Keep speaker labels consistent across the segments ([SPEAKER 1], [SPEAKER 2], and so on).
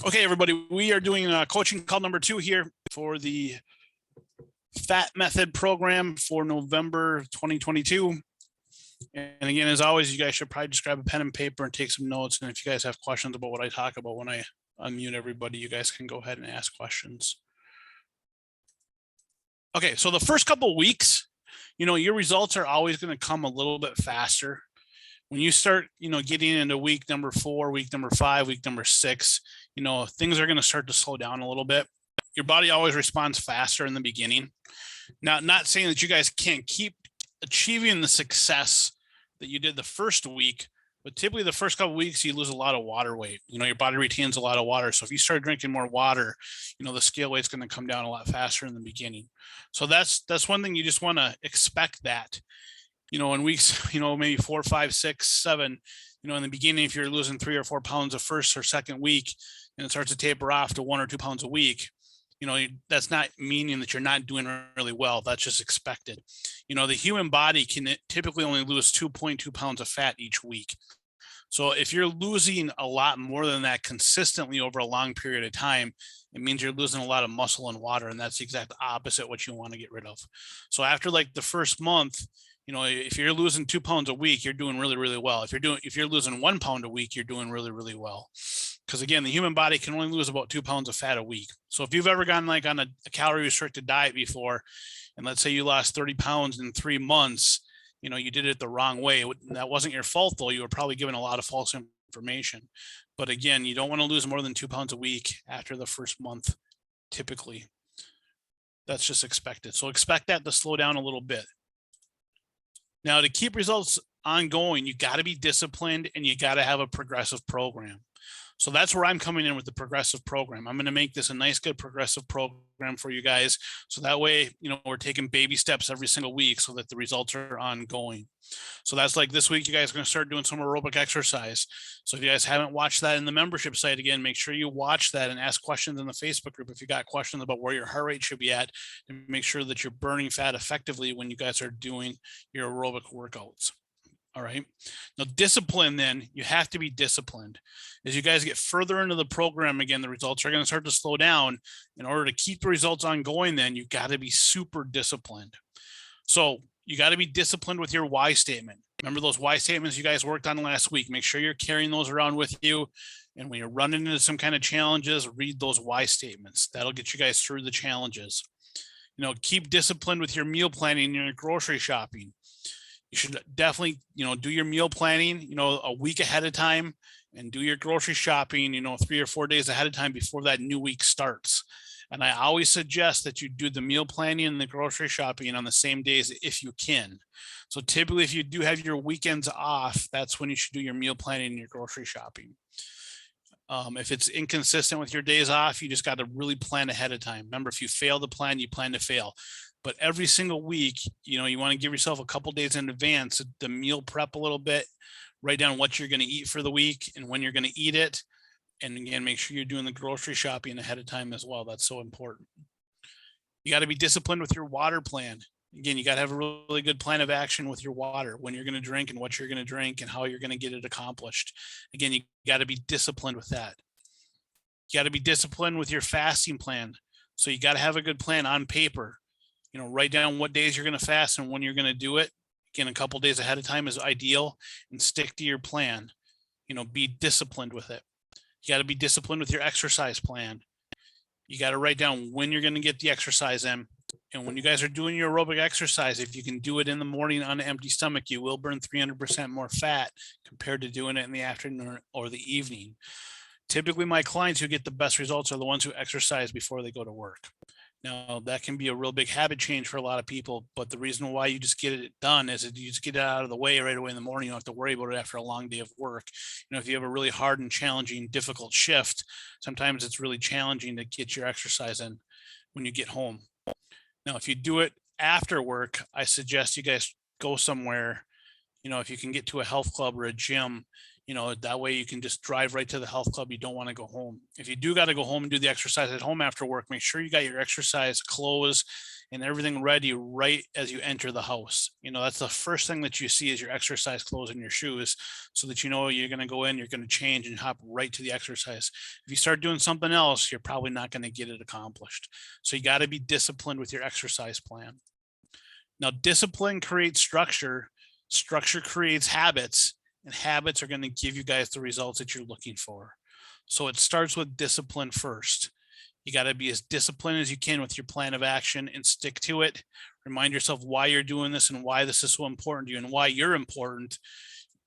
[SPEAKER 1] Okay, everybody, we are doing coaching call number 2 here for the FAT method program for November 2022. And again, as always, you guys should probably just grab a pen and paper and take some notes. And if you guys have questions about what I talk about when I unmute everybody, you guys can go ahead and ask questions. Okay, so the first couple of weeks, your results are always going to come a little bit faster. When you start, getting into week number 4, week number 5, week number 6, things are going to start to slow down a little bit. Your body always responds faster in the beginning. Now, not saying that you guys can't keep achieving the success that you did the first week, but typically the first couple of weeks you lose a lot of water weight. Your body retains a lot of water. So if you start drinking more water, the scale weight's going to come down a lot faster in the beginning. So that's one thing you just want to expect that. In weeks, maybe 4, 5, 6, 7, in the beginning, if you're losing 3 or 4 pounds the first or second week and it starts to taper off to 1 or 2 pounds a week, that's not meaning that you're not doing really well. That's just expected. The human body can typically only lose 2.2 pounds of fat each week. So if you're losing a lot more than that consistently over a long period of time, it means you're losing a lot of muscle and water, and that's the exact opposite what you want to get rid of. So after like the first month, if you're losing 2 pounds a week, you're doing really, really well. If you're losing 1 pound a week, you're doing really, really well. Because again, the human body can only lose about 2 pounds of fat a week. So if you've ever gone like on a calorie restricted diet before, and let's say you lost 30 pounds in 3 months, you did it the wrong way. That wasn't your fault though. You were probably given a lot of false information. But again, you don't want to lose more than 2 pounds a week after the first month, typically. That's just expected. So expect that to slow down a little bit. Now, to keep results ongoing, you got to be disciplined and you got to have a progressive program. So that's where I'm coming in with the progressive program. I'm going to make this a nice, good progressive program for you guys. So that way, we're taking baby steps every single week so that the results are ongoing. So that's like this week, you guys are going to start doing some aerobic exercise. So if you guys haven't watched that in the membership site, again, make sure you watch that and ask questions in the Facebook group. If you got questions about where your heart rate should be at, and make sure that you're burning fat effectively when you guys are doing your aerobic workouts. All right. Now, discipline, then you have to be disciplined. As you guys get further into the program, again, the results are going to start to slow down. In order to keep the results ongoing, then you got to be super disciplined. So you got to be disciplined with your why statement. Remember those why statements you guys worked on last week. Make sure you're carrying those around with you. And when you're running into some kind of challenges, read those why statements. That'll get you guys through the challenges. Keep disciplined with your meal planning and your grocery shopping. You should definitely, do your meal planning, a week ahead of time, and do your grocery shopping, 3 or 4 days ahead of time before that new week starts. And I always suggest that you do the meal planning and the grocery shopping on the same days if you can. So typically, if you do have your weekends off, that's when you should do your meal planning and your grocery shopping. If it's inconsistent with your days off, you just got to really plan ahead of time. Remember, if you fail to plan, you plan to fail. But every single week, you want to give yourself a couple days in advance to meal prep a little bit, write down what you're going to eat for the week and when you're going to eat it. And again, make sure you're doing the grocery shopping ahead of time as well. That's so important. You got to be disciplined with your water plan. Again, you got to have a really good plan of action with your water, when you're going to drink and what you're going to drink and how you're going to get it accomplished. Again, you got to be disciplined with that. You got to be disciplined with your fasting plan. So you got to have a good plan on paper. Write down what days you're going to fast and when you're going to do it. Again, a couple days ahead of time is ideal, and stick to your plan. Be disciplined with it. You got to be disciplined with your exercise plan. You got to write down when you're going to get the exercise in. And when you guys are doing your aerobic exercise, if you can do it in the morning on an empty stomach, you will burn 300% more fat compared to doing it in the afternoon or the evening. Typically, my clients who get the best results are the ones who exercise before they go to work. Now, that can be a real big habit change for a lot of people, but the reason why you just get it done is that you just get it out of the way right away in the morning. You don't have to worry about it after a long day of work. If you have a really hard and challenging, difficult shift, sometimes it's really challenging to get your exercise in when you get home. Now, if you do it after work, I suggest you guys go somewhere, if you can get to a health club or a gym, You know, that way you can just drive right to the health club. You don't want to go home. If you do got to go home and do the exercise at home after work, make sure you got your exercise clothes and everything ready right as you enter the house. You know, that's the first thing that you see is your exercise clothes and your shoes, so that you know you're going to go in, you're going to change and hop right to the exercise. If you start doing something else, you're probably not going to get it accomplished. So you got to be disciplined with your exercise plan. Now, discipline creates structure, structure creates habits, and habits are going to give you guys the results that you're looking for. So it starts with discipline first. You got to be as disciplined as you can with your plan of action and stick to it. Remind yourself why you're doing this and why this is so important to you and why you're important.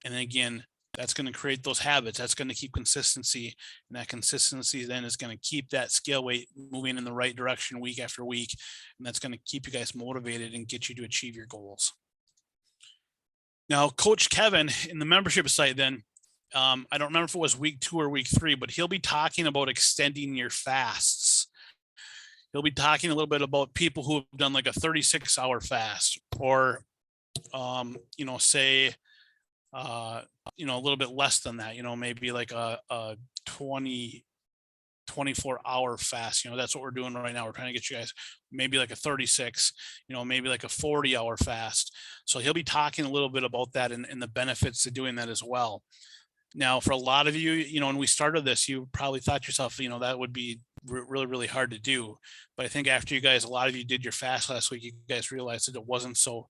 [SPEAKER 1] And then again, that's going to create those habits. That's going to keep consistency. And that consistency then is going to keep that scale weight moving in the right direction week after week. And that's going to keep you guys motivated and get you to achieve your goals. Now, Coach Kevin in the membership site then, I don't remember if it was week 2 or week 3, but he'll be talking about extending your fasts. He'll be talking a little bit about people who have done like a 36-hour fast, or, you know, say, you know, a little bit less than that, you know, maybe like a 24-hour fast. You know, that's what we're doing right now. We're trying to get you guys maybe like a 36, you know, maybe like a 40-hour fast. So he'll be talking a little bit about that and the benefits of doing that as well. Now, for a lot of you, you know, when we started this, you probably thought to yourself, you know, that would be really, really hard to do. But I think after you guys, a lot of you did your fast last week, you guys realized that it wasn't so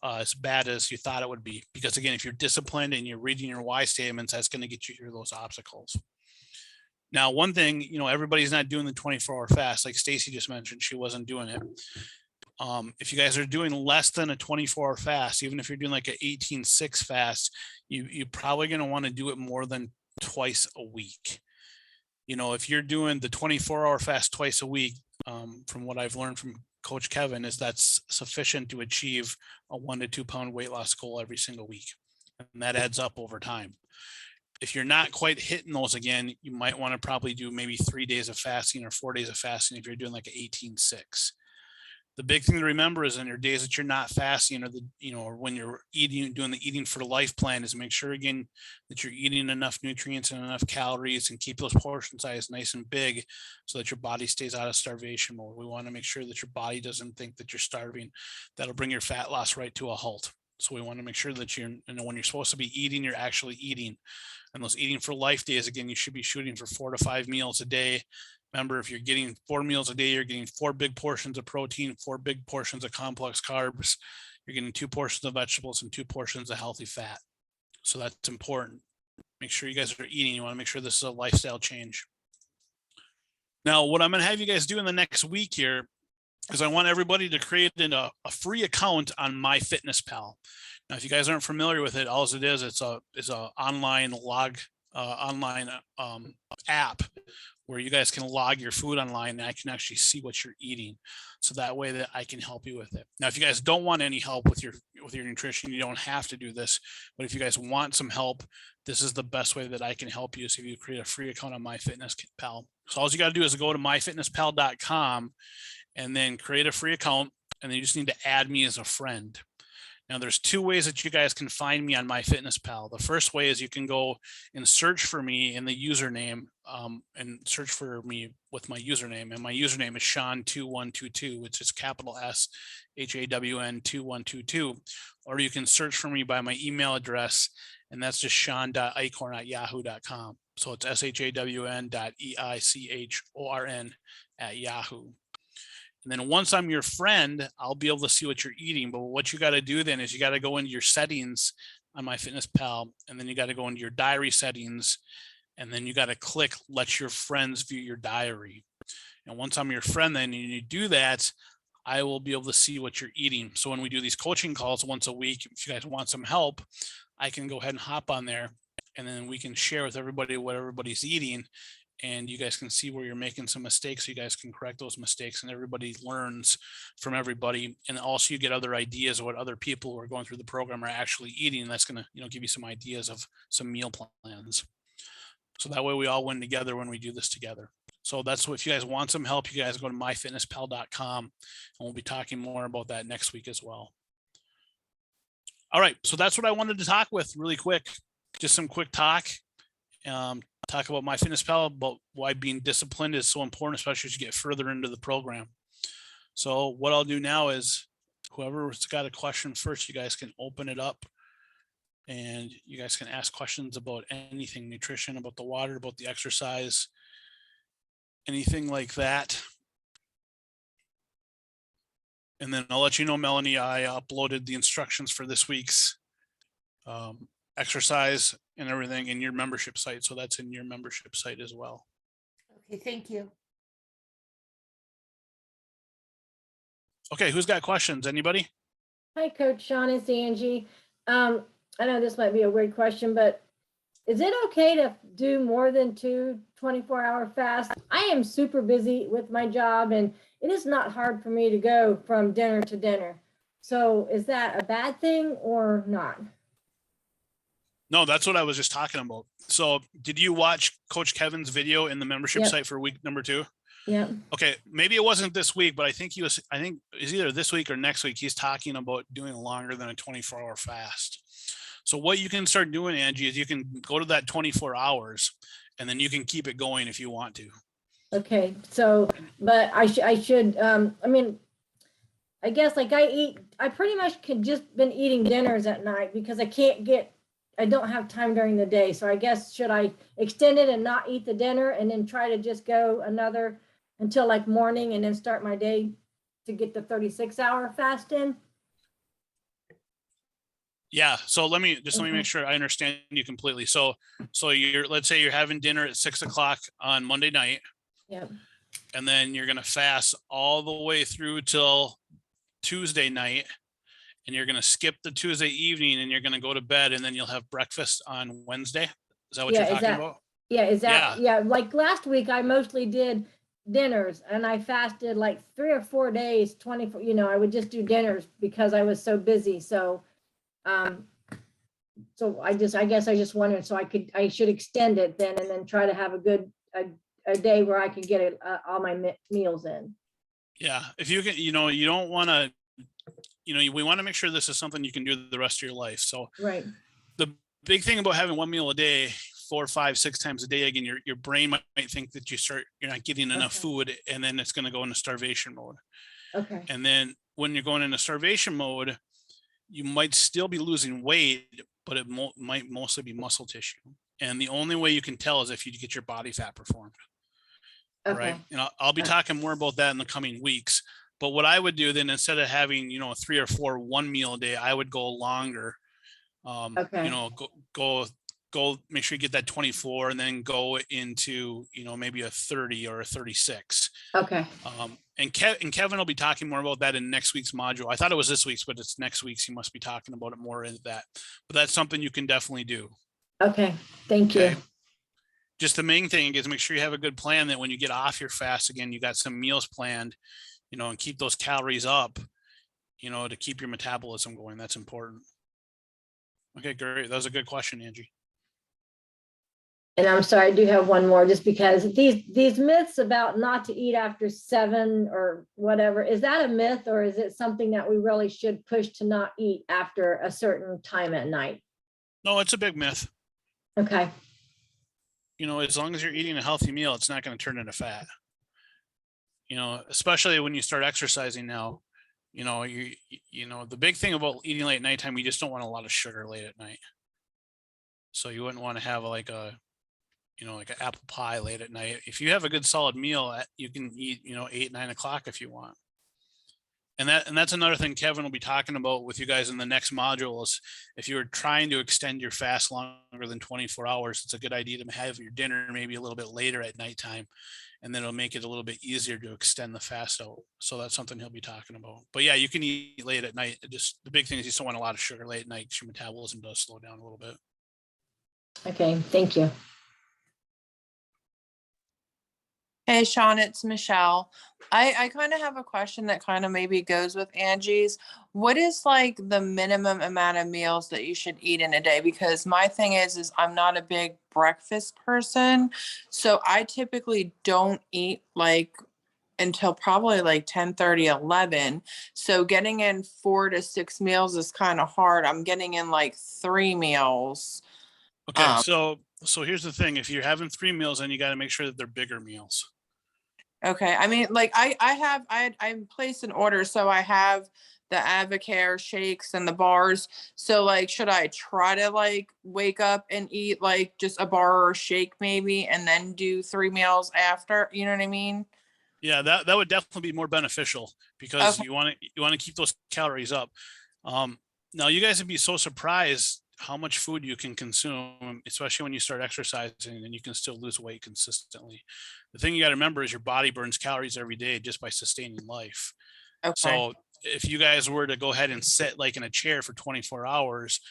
[SPEAKER 1] as bad as you thought it would be. Because again, if you're disciplined and you're reading your why statements, that's going to get you through those obstacles. Now, one thing, you know, everybody's not doing the 24-hour fast. Like Stacy just mentioned, she wasn't doing it. If you guys are doing less than a 24-hour fast, even if you're doing like an 18-6 fast, you're probably going to want to do it more than twice a week. You know, if you're doing the 24-hour fast twice a week, from what I've learned from Coach Kevin, is that's sufficient to achieve a 1 to 2 pound weight loss goal every single week. And that adds up over time. If you're not quite hitting those again, you might want to probably do maybe 3 days of fasting or 4 days of fasting if you're doing like an 18-6. The big thing to remember is on your days that you're not fasting, or the, you know, or when you're eating, doing the eating for life plan, is make sure again that you're eating enough nutrients and enough calories, and keep those portion size nice and big so that your body stays out of starvation mode. We want to make sure that your body doesn't think that you're starving. That'll bring your fat loss right to a halt. So we want to make sure that you're, you know, when you're supposed to be eating, you're actually eating. And those eating for life days, again, you should be shooting for 4 to 5 meals a day. Remember, if you're getting 4 meals a day, you're getting 4 big portions of protein, 4 big portions of complex carbs. You're getting 2 portions of vegetables and 2 portions of healthy fat. So that's important. Make sure you guys are eating. You want to make sure this is a lifestyle change. Now, what I'm going to have you guys do in the next week here is I want everybody to create a free account on MyFitnessPal. Now, if you guys aren't familiar with it, all it is, it's a online app where you guys can log your food online, and I can actually see what you're eating. So that way that I can help you with it. Now, if you guys don't want any help with your nutrition, you don't have to do this. But if you guys want some help, this is the best way that I can help you. So if you create a free account on MyFitnessPal. So all you got to do is go to myfitnesspal.com and then create a free account. And then you just need to add me as a friend. Now, there's 2 ways that you guys can find me on MyFitnessPal. The first way is you can go and search for me in the username, and search for me with my username. And my username is Shawn2122, which is capital S HAWN 2122. Or you can search for me by my email address, and that's just shawn.eichhorn@yahoo.com. So it's shawn.eichhorn@yahoo. And then once I'm your friend, I'll be able to see what you're eating. But what you got to do then is you got to go into your settings on MyFitnessPal, and then you got to go into your diary settings, and then you got to click let your friends view your diary. And once I'm your friend, then you do that, I will be able to see what you're eating. So when we do these coaching calls once a week, if you guys want some help, I can go ahead and hop on there, and then we can share with everybody what everybody's eating. And you guys can see where you're making some mistakes. So you guys can correct those mistakes, and everybody learns from everybody. And also you get other ideas of what other people who are going through the program are actually eating. And that's going to, you know, give you some ideas of some meal plans. So that way we all win together when we do this together. So that's what, if you guys want some help, you guys go to myfitnesspal.com, and we'll be talking more about that next week as well. All right. So that's what I wanted to talk with really quick. just some quick talk. Talk about MyFitnessPal, about why being disciplined is so important, especially as you get further into the program. So what I'll do now is whoever's got a question first, you guys can open it up and you guys can ask questions about anything, nutrition, about the water, about the exercise, anything like that. And then I'll let you know, Melanie, I uploaded the instructions for this week's exercise and everything in your membership site. So that's in your membership site as well.
[SPEAKER 2] Okay, thank you.
[SPEAKER 1] Okay, who's got questions? Anybody?
[SPEAKER 3] Hi, Coach Sean, it's Angie. I know this might be a weird question, but is it okay to do more than 2 24-hour fasts? I am super busy with my job and it is not hard for me to go from dinner to dinner. So is that a bad thing or not?
[SPEAKER 1] No, that's what I was just talking about. So did you watch Coach Kevin's video in the membership
[SPEAKER 3] Yep.
[SPEAKER 1] site for week number 2?
[SPEAKER 3] Yeah.
[SPEAKER 1] Okay, maybe it wasn't this week, but I think it's either this week or next week. He's talking about doing longer than a 24-hour fast. So what you can start doing, Angie, is you can go to that 24 hours and then you can keep it going if you want to.
[SPEAKER 3] Okay. So, but I should, I mean, I guess like I pretty much can just been eating dinners at night because I don't have time during the day. So I guess, should I extend it and not eat the dinner and then try to just go until like morning and then start my day to get the 36-hour fast in?
[SPEAKER 1] Yeah. So let me make sure I understand you completely. So let's say you're having dinner at 6 o'clock on Monday night.
[SPEAKER 3] Yep.
[SPEAKER 1] And then you're going to fast all the way through till Tuesday night. And you're going to skip the Tuesday evening and you're going to go to bed and then you'll have breakfast on Wednesday. Is that what you're talking about?
[SPEAKER 3] Yeah. Like last week, I mostly did dinners and I fasted like 3 or 4 days, 24, I would just do dinners because I was so busy. So, I guess I just wondered, so I should extend it then and then try to have a day where I can get all my meals in.
[SPEAKER 1] Yeah. If you can, you don't want to, we want to make sure this is something you can do the rest of your life. So
[SPEAKER 3] Right.
[SPEAKER 1] The big thing about having one meal a day, 4, 5, 6 times a day, again, your brain might think that you're not getting enough food and then it's going to go into starvation mode.
[SPEAKER 3] Okay.
[SPEAKER 1] And then when you're going into starvation mode, you might still be losing weight, but it might mostly be muscle tissue. And the only way you can tell is if you get your body fat performed.
[SPEAKER 3] Okay.
[SPEAKER 1] Right. I'll be talking more about that in the coming weeks. But what I would do then, instead of having, 3 or 4 one meal a day, I would go longer. Go make sure you get that 24 and then go into, maybe a 30 or a 36.
[SPEAKER 3] Okay.
[SPEAKER 1] And Kevin will be talking more about that in next week's module. I thought it was this week's, but it's next week's. He must be talking about it more in that. But that's something you can definitely do.
[SPEAKER 3] Okay. Thank you.
[SPEAKER 1] Just the main thing is make sure you have a good plan that when you get off your fast, again, you got some meals planned, and keep those calories up, to keep your metabolism going. That's important. Okay, great. That was a good question, Angie.
[SPEAKER 3] And I'm sorry, I do have one more, just because these myths about not to eat after 7 or whatever, is that a myth or is it something that we really should push to not eat after a certain time at night?
[SPEAKER 1] No, it's a big myth.
[SPEAKER 3] Okay.
[SPEAKER 1] As long as you're eating a healthy meal, it's not going to turn into fat. Especially when you start exercising now, the big thing about eating late at nighttime, we just don't want a lot of sugar late at night. So you wouldn't want to have like an apple pie late at night. If you have a good solid meal, you can eat, 8, 9 o'clock if you want. And that's another thing Kevin will be talking about with you guys in the next module is if you're trying to extend your fast longer than 24 hours, it's a good idea to have your dinner maybe a little bit later at nighttime, and then it'll make it a little bit easier to extend the fast out. So that's something he'll be talking about. But yeah, you can eat late at night. Just the big thing is you just don't want a lot of sugar late at night because your metabolism does slow down a little bit.
[SPEAKER 3] Okay, thank you.
[SPEAKER 4] Hey, Sean, it's Michelle. I kind of have a question that kind of maybe goes with Angie's. What is like the minimum amount of meals that you should eat in a day? Because my thing is I'm not a big breakfast person. So I typically don't eat like until probably like 10:30, 11. So getting in 4 to 6 meals is kind of hard. I'm getting in like 3 meals.
[SPEAKER 1] Okay,
[SPEAKER 4] Um,
[SPEAKER 1] so here's the thing. If you're having 3 meals, then you got to make sure that they're bigger meals.
[SPEAKER 4] Okay, I mean, like I placed an order, so I have the Avocare shakes and the bars. So like, should I try to like wake up and eat like just a bar or a shake maybe, and then do 3 meals after? You know what I mean?
[SPEAKER 1] Yeah, that would definitely be more beneficial because
[SPEAKER 4] Okay.
[SPEAKER 1] you want to keep those calories up. Now you guys would be so surprised how much food you can consume, especially when you start exercising and you can still lose weight consistently. The thing you got to remember is your body burns calories every day just by sustaining life.
[SPEAKER 4] Okay.
[SPEAKER 1] So if you guys were to go ahead and sit like in a chair for 24 hours,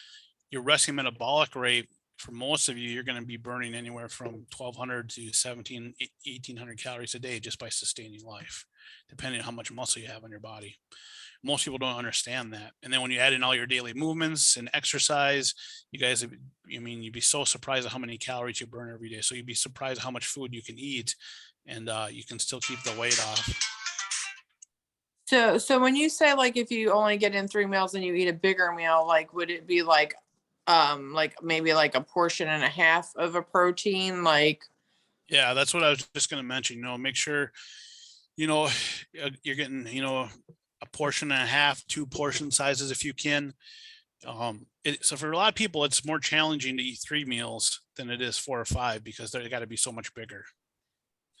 [SPEAKER 1] your resting metabolic rate for most of you, you're going to be burning anywhere from 1200 to 1800 calories a day just by sustaining life, depending on how much muscle you have on your body. Most people don't understand that. And then when you add in all your daily movements and exercise, you guys, I mean, you'd be so surprised at how many calories you burn every day. So you'd be surprised at how much food you can eat, and you can still keep the weight off.
[SPEAKER 4] So when you say like if you only get in 3 meals and you eat a bigger meal, like would it be like maybe like a portion and a half of a protein? Like
[SPEAKER 1] Yeah, that's what I was just going to mention. Make sure, you know, you're getting, a portion and a half, 2 portion sizes if you can. So for a lot of people, it's more challenging to eat 3 meals than it is 4 or 5 because they got to be so much bigger.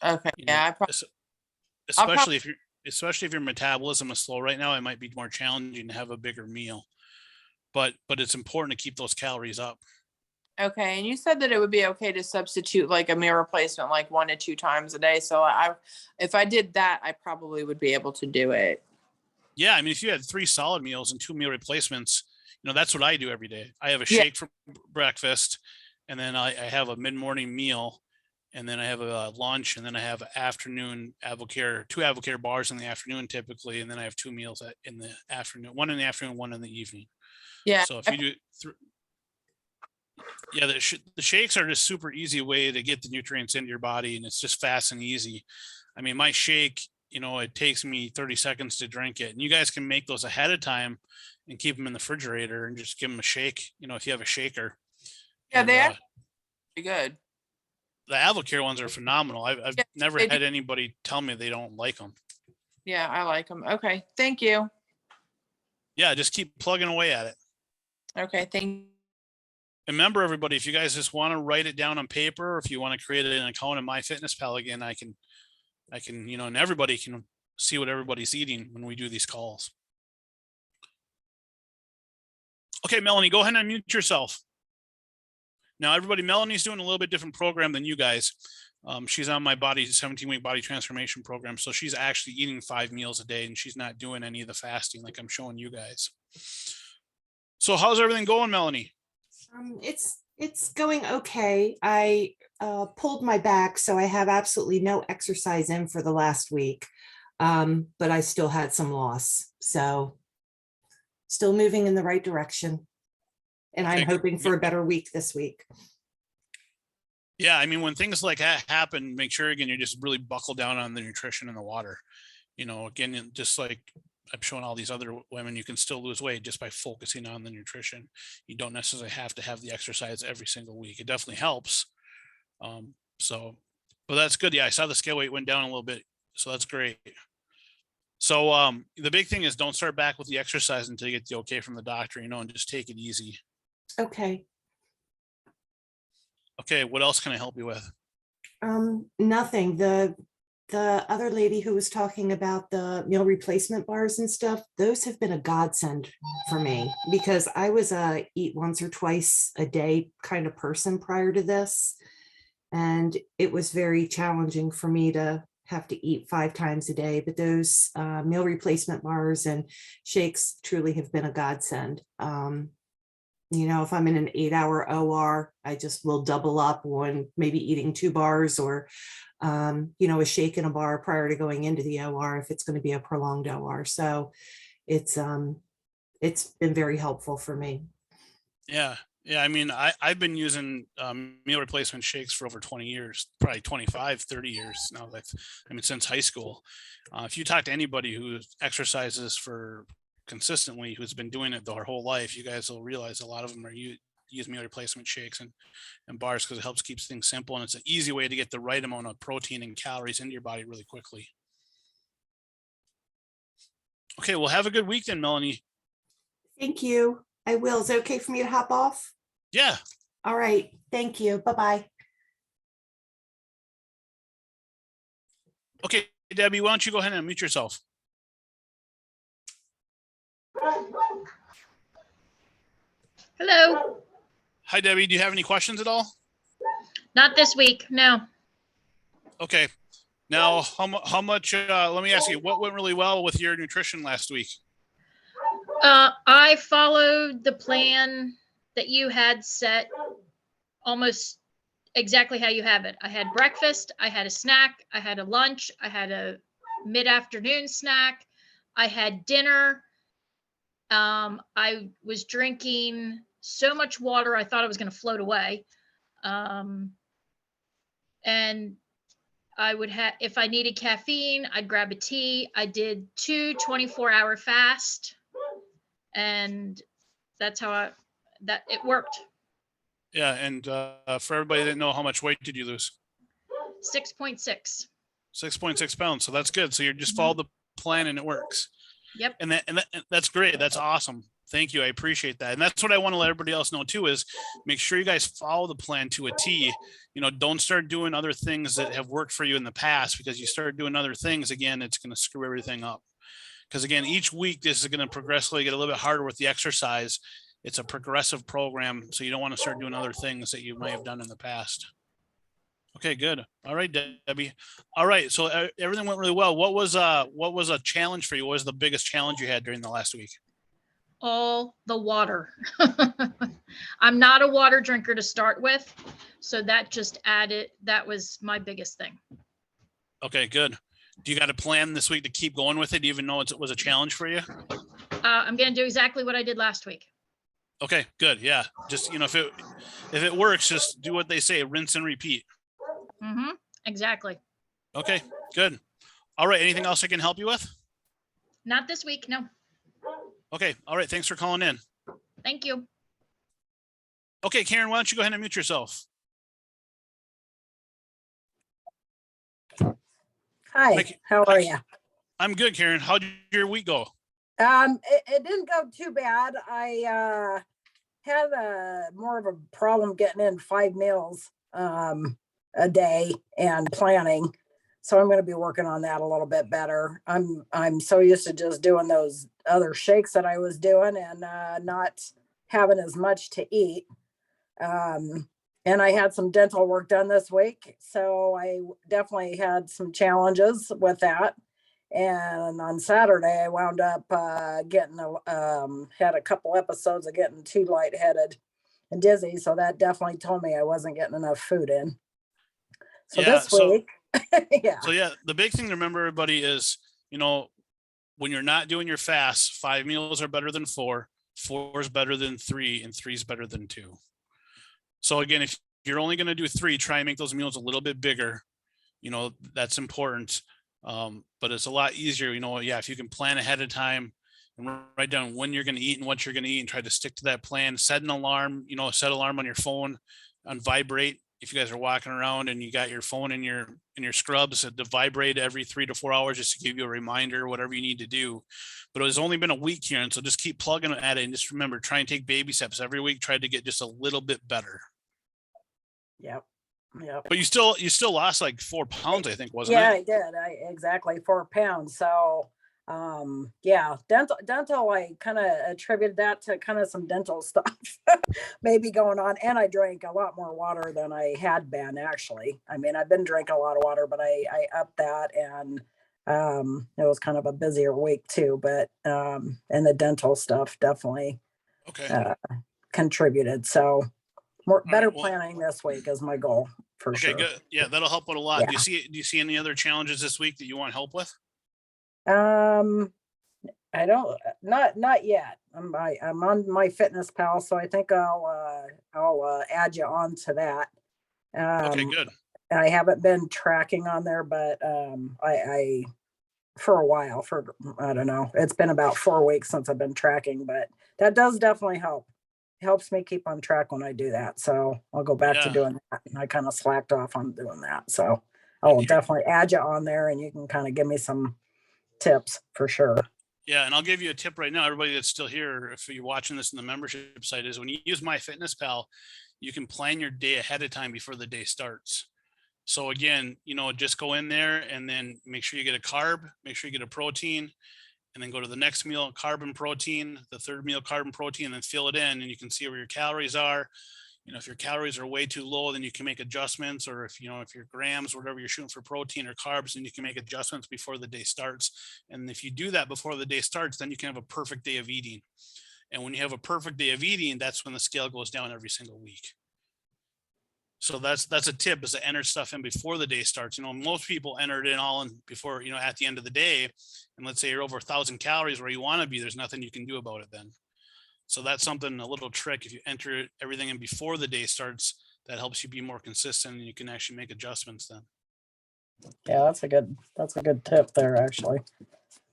[SPEAKER 4] okay, yeah,
[SPEAKER 1] Especially if your metabolism is slow right now, it might be more challenging to have a bigger meal. But it's important to keep those calories up.
[SPEAKER 4] okay. And you said that it would be okay to substitute like a meal replacement like 1 to 2 times a day. So if I did that, I probably would be able to do it.
[SPEAKER 1] Yeah, I mean, if you had 3 solid meals and 2 meal replacements, that's what I do every day. I have a
[SPEAKER 4] Yeah.
[SPEAKER 1] shake for breakfast, and then I have a mid-morning meal, and then I have a lunch, and then I have afternoon Avocare, 2 Avocare bars in the afternoon typically, and then I have 2 meals in the afternoon, one in the afternoon, one in the evening.
[SPEAKER 4] Yeah.
[SPEAKER 1] So if you do, yeah, the shakes are just super easy way to get the nutrients into your body, and it's just fast and easy. I mean, my shake, it takes me 30 seconds to drink it, and you guys can make those ahead of time and keep them in the refrigerator and just give them a shake. If you have a shaker.
[SPEAKER 4] Yeah,
[SPEAKER 1] And,
[SPEAKER 4] they are pretty good.
[SPEAKER 1] the Avocare ones are phenomenal. I've
[SPEAKER 4] Yeah,
[SPEAKER 1] never
[SPEAKER 4] they
[SPEAKER 1] had
[SPEAKER 4] do.
[SPEAKER 1] anybody tell me they don't like them.
[SPEAKER 4] Yeah, I like them. Okay, thank you.
[SPEAKER 1] Yeah, just keep plugging away at it.
[SPEAKER 4] Okay, thank.
[SPEAKER 1] And remember, everybody, if you guys just want to write it down on paper, or if you want to create an account in MyFitnessPal again, I can, and everybody can see what everybody's eating when we do these calls. Okay, Melanie, go ahead and unmute yourself. Now, everybody, Melanie's doing a little bit different program than you guys. She's on my 17-week body transformation program. So she's actually eating 5 meals a day, and she's not doing any of the fasting like I'm showing you guys. So how's everything going, Melanie?
[SPEAKER 2] It's going okay. I pulled my back, so I have absolutely no exercise in for the last week. But I still had some loss. So still moving in the right direction. And I'm hoping for a better week this week.
[SPEAKER 1] Yeah, I mean, when things like that happen, make sure again, you just really buckle down on the nutrition and the water. Again, just like I'm showing all these other women, you can still lose weight just by focusing on the nutrition. You don't necessarily have to have the exercise every single week. It definitely helps. But that's good. Yeah, I saw the scale weight went down a little bit, so that's great. So the big thing is don't start back with the exercise until you get the okay from the doctor, and just take it easy.
[SPEAKER 2] Okay.
[SPEAKER 1] Okay, what else can I help you with?
[SPEAKER 2] Nothing. The other lady who was talking about the meal replacement bars and stuff, those have been a godsend for me because I was a eat once or twice a day kind of person prior to this. And it was very challenging for me to have to eat 5 times a day, but those meal replacement bars and shakes truly have been a godsend. If I'm in an 8-hour OR, I just will double up on maybe eating 2 bars or, a shake and a bar prior to going into the OR if it's going to be a prolonged OR. So it's been very helpful for me.
[SPEAKER 1] Yeah. Yeah. I mean, I've been using meal replacement shakes for over 20 years, probably 25, 30 years now. Since high school. If you talk to anybody who exercises for consistently, who's been doing it their whole life, you guys will realize a lot of them are use meal replacement shakes and bars, because it helps keeps things simple, and it's an easy way to get the right amount of protein and calories into your body really quickly. Okay, well, have a good week then, Melanie.
[SPEAKER 2] Thank you. I will. Is it okay for me to hop off?
[SPEAKER 1] Yeah.
[SPEAKER 2] All right. Thank you. Bye-bye.
[SPEAKER 1] Okay, Debbie, why don't you go ahead and unmute yourself?
[SPEAKER 5] Hello.
[SPEAKER 1] Hi, Debbie. Do you have any questions at all?
[SPEAKER 5] Not this week. No.
[SPEAKER 1] Okay. Now, how much, let me ask you, what went really well with your nutrition last week?
[SPEAKER 5] I followed the plan that you had set almost exactly how you have it. I had breakfast, I had a snack, I had a lunch, I had a mid-afternoon snack, I had dinner. I was drinking so much water, I thought I was going to float away. And I would have, if I needed caffeine, I'd grab a tea. I did 2 24-hour fast, and that's how it worked.
[SPEAKER 1] Yeah, and for everybody that didn't know, how much weight did you lose?
[SPEAKER 5] 6.6.
[SPEAKER 1] 6.6 pounds. So that's good. So you're just
[SPEAKER 5] Mhm.
[SPEAKER 1] follow the plan and it works.
[SPEAKER 5] Yep.
[SPEAKER 1] And that's great. That's awesome. Thank you. I appreciate that. And that's what I want to let everybody else know too, is make sure you guys follow the plan to a T. You know, don't start doing other things that have worked for you in the past, because you start doing other things again, it's going to screw everything up. Because again, each week, this is going to progressively get a little bit harder with the exercise. It's a progressive program. So you don't want to start doing other things that you may have done in the past. Okay, good. All right, Debbie. All right. So everything went really well. What was a challenge for you? What was the biggest challenge you had during the last week?
[SPEAKER 5] All the water. I'm not a water drinker to start with, so that just added, that was my biggest thing.
[SPEAKER 1] Okay, good. Do you got a plan this week to keep going with it, even though it was a challenge for you?
[SPEAKER 5] I'm going to do exactly what I did last week.
[SPEAKER 1] Okay, good. Yeah. Just, you know, if it works, just do what they say, rinse and repeat.
[SPEAKER 5] Mm-hmm. Exactly.
[SPEAKER 1] Okay, good. All right. Anything else I can help you with?
[SPEAKER 5] Not this week. No.
[SPEAKER 1] Okay. All right. Thanks for calling in.
[SPEAKER 5] Thank you.
[SPEAKER 1] Okay, Karen, why don't you go ahead and mute yourself?
[SPEAKER 6] Hi, how are you?
[SPEAKER 1] I'm good, Karen. How did your week go?
[SPEAKER 6] It didn't go too bad. I had more of a problem getting in 5 meals a day and planning. So I'm going to be working on that a little bit better. I'm so used to just doing those other shakes that I was doing and not having as much to eat. And I had some dental work done this week, so I definitely had some challenges with that. And on Saturday, I wound up getting had a couple episodes of getting too lightheaded and dizzy. So that definitely told me I wasn't getting enough food in. So
[SPEAKER 1] Yeah,
[SPEAKER 6] this week, yeah.
[SPEAKER 1] So yeah, the big thing to remember, everybody, is, you know, when you're not doing your fast, 5 meals are better than 4, 4 is better than 3, and 3 is better than 2. So again, if you're only going to do 3, try and make those meals a little bit bigger. You know, that's important. But it's a lot easier, you know, yeah, if you can plan ahead of time and write down when you're going to eat and what you're going to eat and try to stick to that plan. Set an alarm, you know, set alarm on your phone on vibrate. If you guys are walking around and you got your phone in your scrubs, to vibrate every 3 to 4 hours, just to give you a reminder, whatever you need to do. But it's only been a week here, and so just keep plugging at it, and just remember, try and take baby steps every week. Try to get just a little bit better.
[SPEAKER 6] Yep. Yep.
[SPEAKER 1] But you still lost like 4 pounds, I think, wasn't
[SPEAKER 6] Yeah,
[SPEAKER 1] it?
[SPEAKER 6] I did. Exactly 4 pounds. So yeah, dental, I kind of attributed that to kind of some dental stuff maybe going on. And I drank a lot more water than I had been, actually. I mean, I've been drinking a lot of water, but I upped that, and it was kind of a busier week too. But and the dental stuff definitely
[SPEAKER 1] Okay.
[SPEAKER 6] contributed. So
[SPEAKER 1] All
[SPEAKER 6] better
[SPEAKER 1] right, well,
[SPEAKER 6] planning this week is my goal for
[SPEAKER 1] okay,
[SPEAKER 6] sure.
[SPEAKER 1] good. Yeah, that'll help out a lot.
[SPEAKER 6] Yeah.
[SPEAKER 1] Do you see any other challenges this week that you want help with?
[SPEAKER 6] I don't, not yet. I'm on my Fitness Pal, so I think I'll add you on to that.
[SPEAKER 1] Okay, good.
[SPEAKER 6] I haven't been tracking on there, but I for a while, I don't know, it's been about 4 weeks since I've been tracking, but that does definitely help. helps me keep on track when I do that. So I'll go back to
[SPEAKER 1] Yeah.
[SPEAKER 6] doing that. And I kind of slacked off on doing that. So I will definitely add you on there and you can kind of give me some tips for sure.
[SPEAKER 1] Yeah, and I'll give you a tip right now. Everybody that's still here, if you're watching this in the membership site, is when you use MyFitnessPal, you can plan your day ahead of time before the day starts. So again, just go in there and then make sure you get a carb, make sure you get a protein, and then go to the next meal, carb and protein, the third meal, carb and protein, and then fill it in, and you can see where your calories are. If your calories are way too low, then you can make adjustments, or if your grams, whatever you're shooting for protein or carbs, then you can make adjustments before the day starts. And if you do that before the day starts, then you can have a perfect day of eating. And when you have a perfect day of eating, that's when the scale goes down every single week. So that's a tip, is to enter stuff in before the day starts. Most people enter it in all in before, at the end of the day. And let's say you're over 1,000 calories where you want to be, there's nothing you can do about it then. So that's something, a little trick. If you enter everything in before the day starts, that helps you be more consistent and you can actually make adjustments then.
[SPEAKER 6] Yeah, that's a good tip there, actually.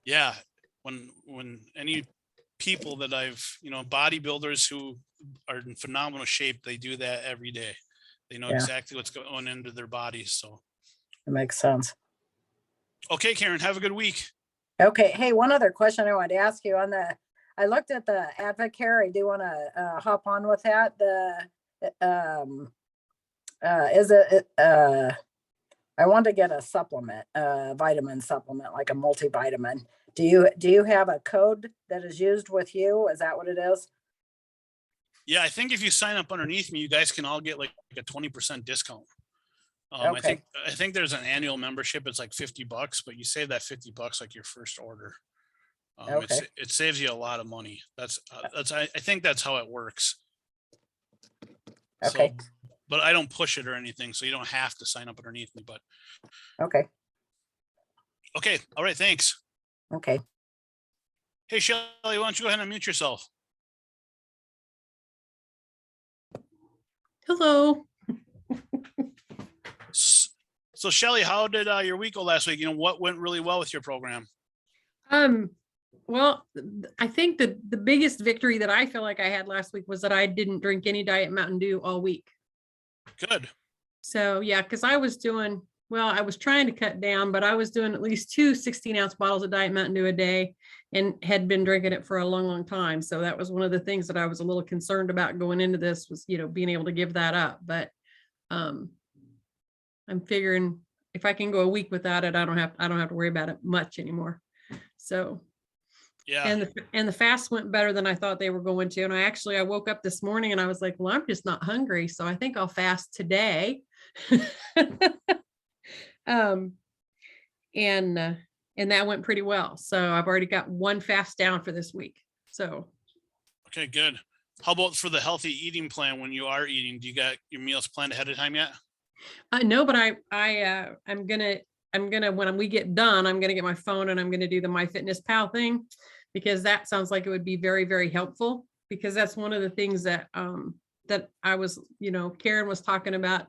[SPEAKER 1] Yeah. When any people that I've, bodybuilders who are in phenomenal shape, they do that every day. They know exactly what's going into their bodies. So
[SPEAKER 6] It makes sense.
[SPEAKER 1] okay, Karen, have a good week.
[SPEAKER 6] Okay. Hey, one other question I wanted to ask you I looked at the Advocare. I do want to hop on with that. I want to get a supplement, vitamin supplement, like a multivitamin. Do you have a code that is used with you? Is that what it is?
[SPEAKER 1] Yeah, I think if you sign up underneath me, you guys can all get like a 20% discount.
[SPEAKER 6] Okay.
[SPEAKER 1] I think there's an annual membership. It's like $50, but you save that $50 like your first order.
[SPEAKER 6] Okay.
[SPEAKER 1] It saves you a lot of money. I think that's how it works.
[SPEAKER 6] Okay.
[SPEAKER 1] So, but I don't push it or anything, so you don't have to sign up underneath me. But
[SPEAKER 6] Okay.
[SPEAKER 1] okay, all right, thanks.
[SPEAKER 6] Okay.
[SPEAKER 1] Hey, Shelly, why don't you go ahead and mute yourself?
[SPEAKER 7] Hello.
[SPEAKER 1] So, Shelly, how did your week go last week? What went really well with your program?
[SPEAKER 7] Well, I think the biggest victory that I feel like I had last week was that I didn't drink any Diet Mountain Dew all week.
[SPEAKER 1] Good.
[SPEAKER 7] So yeah, because I was trying to cut down, but I was doing at least 2 16-ounce bottles of Diet Mountain Dew a day and had been drinking it for a long, long time. So that was one of the things that I was a little concerned about going into this, was, being able to give that up. But I'm figuring if I can go a week without it, I don't have to worry about it much anymore. So
[SPEAKER 1] yeah.
[SPEAKER 7] And the fast went better than I thought they were going to. And I woke up this morning and I was like, well, I'm just not hungry. So I think I'll fast today. And that went pretty well. So I've already got one fast down for this week. So. Okay,
[SPEAKER 1] good. How about for the healthy eating plan? When you are eating, do you got your meals planned ahead of time yet?
[SPEAKER 7] No, but I'm gonna, when we get done, I'm gonna get my phone and I'm gonna do the MyFitnessPal thing, because that sounds like it would be very, very helpful, because that's one of the things that that I was, Karen was talking about,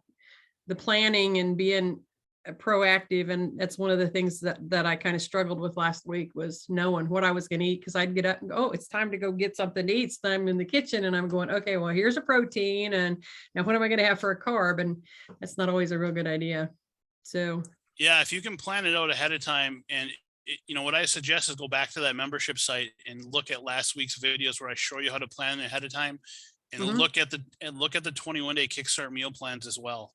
[SPEAKER 7] the planning and being proactive, and that's one of the things that I kind of struggled with last week, was knowing what I was going to eat, because I'd get up and go, oh, it's time to go get something to eat. So I'm in the kitchen and I'm going, okay, well, here's a protein, and now what am I going to have for a carb? And that's not always a real good idea. So
[SPEAKER 1] yeah, if you can plan it out ahead of time, and what I suggest is go back to that membership site and look at last week's videos where I show you how to plan ahead of time, and look at the 21-day kickstart meal plans as well.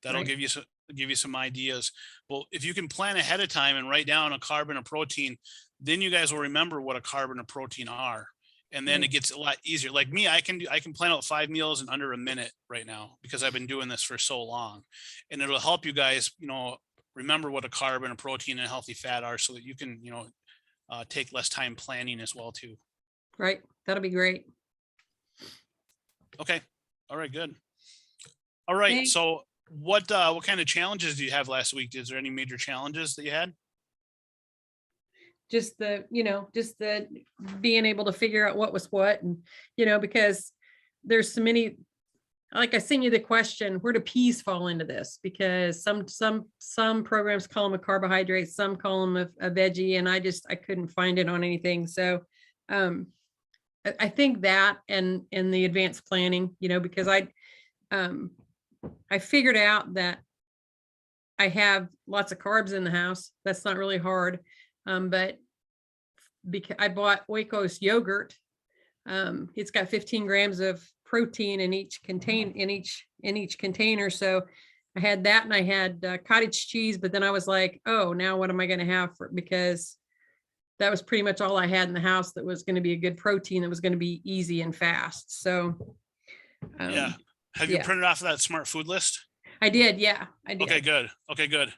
[SPEAKER 1] That'll give you some ideas. Well, if you can plan ahead of time and write down a carb and a protein, then you guys will remember what a carb and a protein are. And then it gets a lot easier. Like me, I can plan out 5 meals in under a minute right now, because I've been doing this for so long, and it'll help you guys, remember what a carb and a protein and healthy fat are, so that you can, take less time planning as well too.
[SPEAKER 7] Right. That'll be great.
[SPEAKER 1] Okay. All right. Good. All right.
[SPEAKER 7] Thanks.
[SPEAKER 1] So what kind of challenges do you have last week? Is there any major challenges that you had?
[SPEAKER 7] Just the being able to figure out what was what, and, because there's so many, like I sent you the question, where do peas fall into this? Because some programs call them a carbohydrate, some call them a veggie, and I couldn't find it on anything. So I think that and the advanced planning, you know, because I figured out that I have lots of carbs in the house. That's not really hard. But because I bought Oikos yogurt, it's got 15 grams of protein in each container. So I had that, and I had cottage cheese, but then I was like, oh, now what am I going to have because that was pretty much all I had in the house that was going to be a good protein that was going to be easy and fast. So
[SPEAKER 1] Yeah. Have you
[SPEAKER 7] yeah.
[SPEAKER 1] printed off of that smart food list?
[SPEAKER 7] I did. Yeah, I did.
[SPEAKER 1] Okay, good. Okay, good.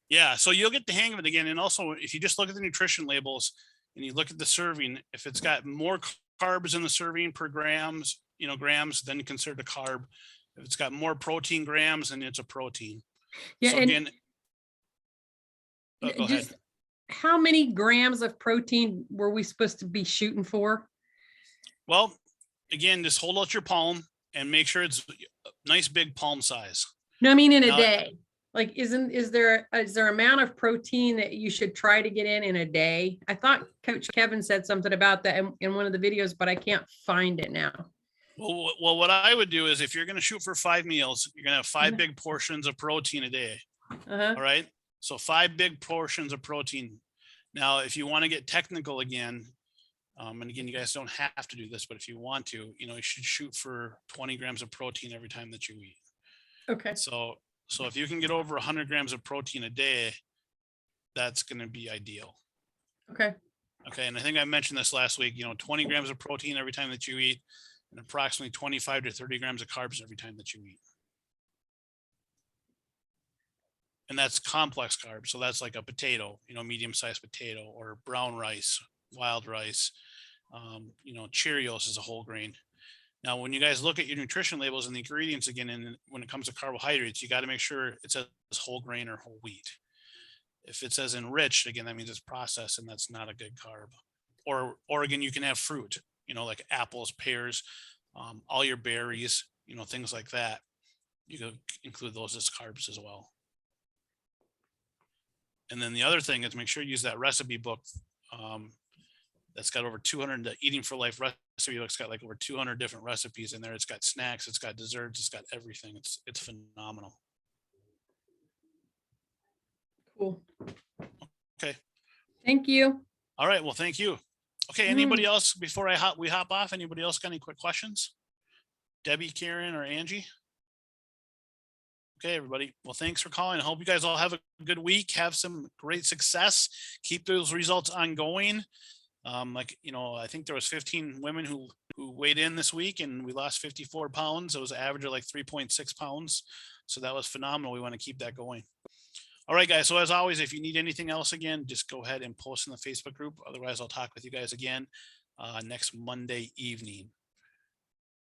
[SPEAKER 1] Yeah. So you'll get the hang of it again. And also, if you just look at the nutrition labels and you look at the serving, if it's got more carbs in the serving per grams, grams, then consider the carb. If it's got more protein grams, then it's a protein.
[SPEAKER 7] Yeah.
[SPEAKER 1] So
[SPEAKER 7] And
[SPEAKER 1] again, go ahead.
[SPEAKER 7] just how many grams of protein were we supposed to be shooting for?
[SPEAKER 1] Well, again, just hold out your palm and make sure it's a nice big palm size.
[SPEAKER 7] No, I mean in a
[SPEAKER 1] Now,
[SPEAKER 7] day. Like, is there amount of protein that you should try to get in a day? I thought Coach Kevin said something about that in one of the videos, but I can't find it now.
[SPEAKER 1] Well, what I would do is if you're going to shoot for 5 meals, you're going to have 5
[SPEAKER 7] Mhm.
[SPEAKER 1] big portions of protein a day.
[SPEAKER 7] Uh-huh.
[SPEAKER 1] All right. So 5 big portions of protein. Now, if you want to get technical again, and again, you guys don't have to do this, but if you want to, you should shoot for 20 grams of protein every time that you eat.
[SPEAKER 7] Okay.
[SPEAKER 1] So if you can get over 100 grams of protein a day, that's going to be ideal.
[SPEAKER 7] Okay.
[SPEAKER 1] Okay. And I think I mentioned this last week, 20 grams of protein every time that you eat, and approximately 25 to 30 grams of carbs every time that you eat. And that's complex carbs. So that's like a potato, medium-sized potato, or brown rice, wild rice, Cheerios is a whole grain. Now, when you guys look at your nutrition labels and the ingredients again, and when it comes to carbohydrates, you got to make sure it says whole grain or whole wheat. If it says enriched, again, that means it's processed, and that's not a good carb. Or again, you can have fruit, like apples, pears, all your berries, things like that. You can include those as carbs as well. And then the other thing is make sure you use that recipe book. That's got over 200, the Eating for Life recipe book's got like over 200 different recipes in there. It's got snacks, it's got desserts, it's got everything. It's phenomenal.
[SPEAKER 7] Cool.
[SPEAKER 1] Okay.
[SPEAKER 7] Thank you.
[SPEAKER 1] All right. Well, thank you. Okay. Anybody else before we hop off? Anybody else got any quick questions? Debbie, Karen, or Angie? Okay, everybody. Well, thanks for calling. I hope you guys all have a good week. Have some great success. Keep those results ongoing. I think there was 15 women who weighed in this week, and we lost 54 pounds. It was an average of like 3.6 pounds. So that was phenomenal. We want to keep that going. All right, guys. So as always, if you need anything else again, just go ahead and post in the Facebook group. Otherwise, I'll talk with you guys again next Monday evening.